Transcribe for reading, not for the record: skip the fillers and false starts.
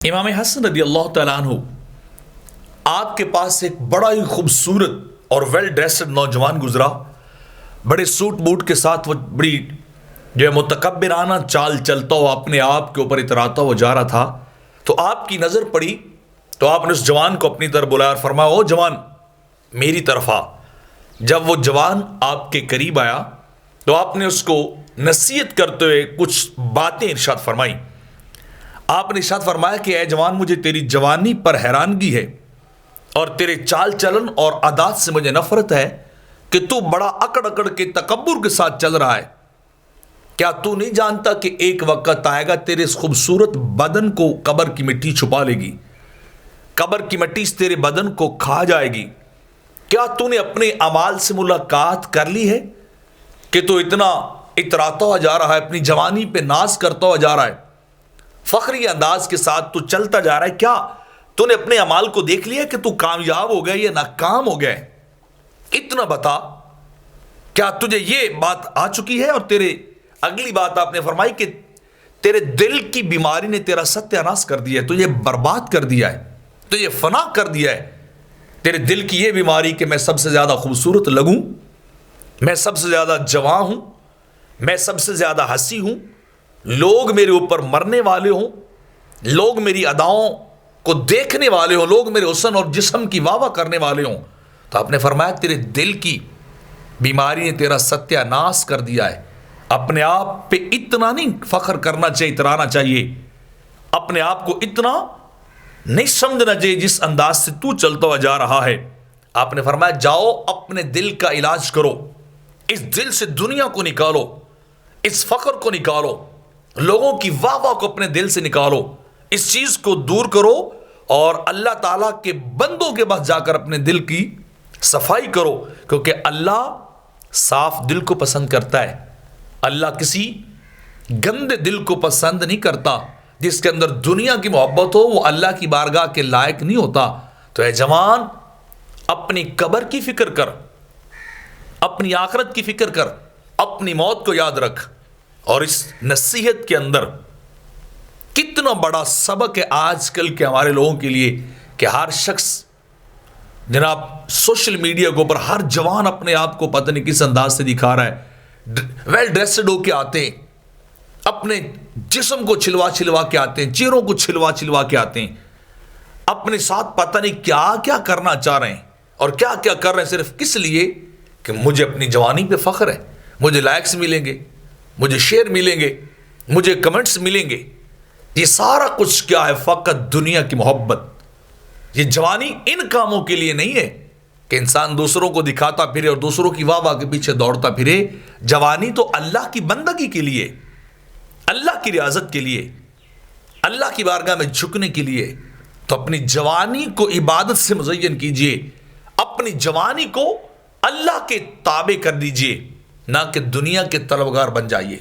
امام حسن رضی اللہ تعالیٰ عنہ آپ کے پاس ایک بڑا ہی خوبصورت اور ویل ڈریسڈ نوجوان گزرا. بڑے سوٹ بوٹ کے ساتھ وہ بڑی جو ہے متکبرانہ چال چلتا ہوا اپنے آپ کے اوپر اتراتا ہوا جا رہا تھا. تو آپ کی نظر پڑی تو آپ نے اس جوان کو اپنی طرف بلایا اور فرمایا او جوان میری طرف آ. جب وہ جوان آپ کے قریب آیا تو آپ نے اس کو نصیحت کرتے ہوئے کچھ باتیں ارشاد فرمائی. آپ نے ارشاد فرمایا کہ اے جوان مجھے تیری جوانی پر حیرانگی ہے اور تیرے چال چلن اور عادات سے مجھے نفرت ہے کہ تو بڑا اکڑ اکڑ کے تکبر کے ساتھ چل رہا ہے. کیا تو نہیں جانتا کہ ایک وقت آئے گا تیرے اس خوبصورت بدن کو قبر کی مٹی چھپا لے گی, قبر کی مٹی اس تیرے بدن کو کھا جائے گی. کیا تو نے اپنے اعمال سے ملاقات کر لی ہے کہ تو اتنا اتراتا ہوا جا رہا ہے, اپنی جوانی پہ ناز کرتا ہوا جا رہا ہے, فخری انداز کے ساتھ تو چلتا جا رہا ہے. کیا تو نے اپنے اعمال کو دیکھ لیا کہ تو کامیاب ہو گیا یا ناکام ہو گیا؟ اتنا بتا, کیا تجھے یہ بات آ چکی ہے؟ اور تیرے اگلی بات آپ نے فرمائی کہ تیرے دل کی بیماری نے تیرا ستیہ ناش کر دیا ہے, تجھے برباد کر دیا ہے, تجھے فنا کر دیا ہے. تیرے دل کی یہ بیماری کہ میں سب سے زیادہ خوبصورت لگوں, میں سب سے زیادہ جوان ہوں, میں سب سے زیادہ ہنسی ہوں, لوگ میرے اوپر مرنے والے ہوں, لوگ میری اداؤں کو دیکھنے والے ہوں, لوگ میرے حسن اور جسم کی واہ واہ کرنے والے ہوں. تو آپ نے فرمایا تیرے دل کی بیماری نے تیرا ستیہ ناش کر دیا ہے. اپنے آپ پہ اتنا نہیں فخر کرنا چاہیے, اترانا چاہیے. اپنے آپ کو اتنا نہیں سمجھنا چاہیے جس انداز سے تو چلتا ہوا جا رہا ہے. آپ نے فرمایا جاؤ اپنے دل کا علاج کرو, اس دل سے دنیا کو نکالو, اس فخر کو نکالو, لوگوں کی واہ واہ کو اپنے دل سے نکالو, اس چیز کو دور کرو اور اللہ تعالیٰ کے بندوں کے پاس جا کر اپنے دل کی صفائی کرو, کیونکہ اللہ صاف دل کو پسند کرتا ہے. اللہ کسی گندے دل کو پسند نہیں کرتا. جس کے اندر دنیا کی محبت ہو وہ اللہ کی بارگاہ کے لائق نہیں ہوتا. تو اے جوان اپنی قبر کی فکر کر, اپنی آخرت کی فکر کر, اپنی موت کو یاد رکھ. اور اس نصیحت کے اندر کتنا بڑا سبق ہے آج کل کے ہمارے لوگوں کے لیے کہ ہر شخص جناب سوشل میڈیا کے اوپر ہر جوان اپنے آپ کو پتہ نہیں کس انداز سے دکھا رہا ہے. ویل ڈریسڈ ہو کے آتے ہیں, اپنے جسم کو چھلوا چھلوا کے آتے ہیں, چہروں کو چھلوا چھلوا کے آتے ہیں, اپنے ساتھ پتہ نہیں کیا کیا کرنا چاہ رہے ہیں اور کیا کیا کر رہے ہیں صرف کس لیے کہ مجھے اپنی جوانی پہ فخر ہے, مجھے لائکس ملیں گے, مجھے شیئر ملیں گے, مجھے کمنٹس ملیں گے. یہ سارا کچھ کیا ہے؟ فقط دنیا کی محبت. یہ جوانی ان کاموں کے لیے نہیں ہے کہ انسان دوسروں کو دکھاتا پھرے اور دوسروں کی واہ واہ کے پیچھے دوڑتا پھرے. جوانی تو اللہ کی بندگی کے لیے, اللہ کی ریاضت کے لیے, اللہ کی بارگاہ میں جھکنے کے لیے. تو اپنی جوانی کو عبادت سے مزین کیجئے, اپنی جوانی کو اللہ کے تابع کر دیجئے, نہ کہ دنیا کے طلبگار بن جائیے.